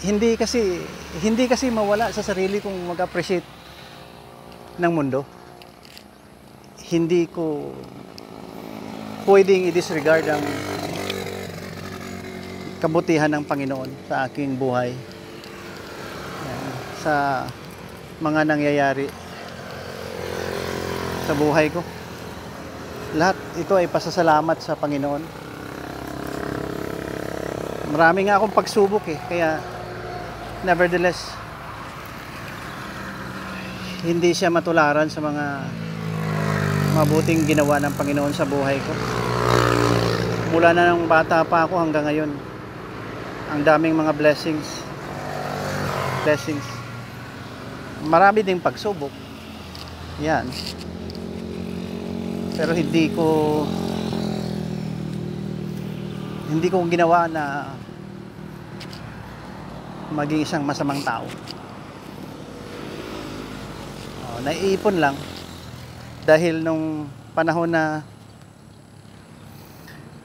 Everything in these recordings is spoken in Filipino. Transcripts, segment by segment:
hindi kasi hindi kasi mawala sa sarili kong mag-appreciate ng mundo. Hindi ko pwedeng i-disregard ang kabutihan ng Panginoon sa aking buhay. Yan, sa mga nangyayari sa buhay ko. Lahat ito ay pasasalamat sa Panginoon. Marami nga akong pagsubok kaya nevertheless hindi siya matularan sa mga mabuting ginawa ng Panginoon sa buhay ko. Mula na nung bata pa ako hanggang ngayon, ang daming mga blessings. Marami ding pagsubok. Yan. Pero hindi ko ginawa na maging isang masamang tao. Naiipon lang dahil nung panahon na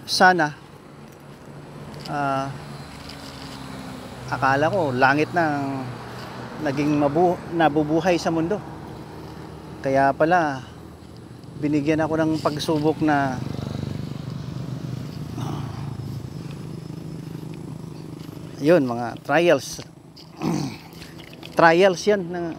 sana akala ko langit na naging nabubuhay sa mundo. Kaya pala binigyan ako ng pagsubok na yun, mga trials. Trials yan na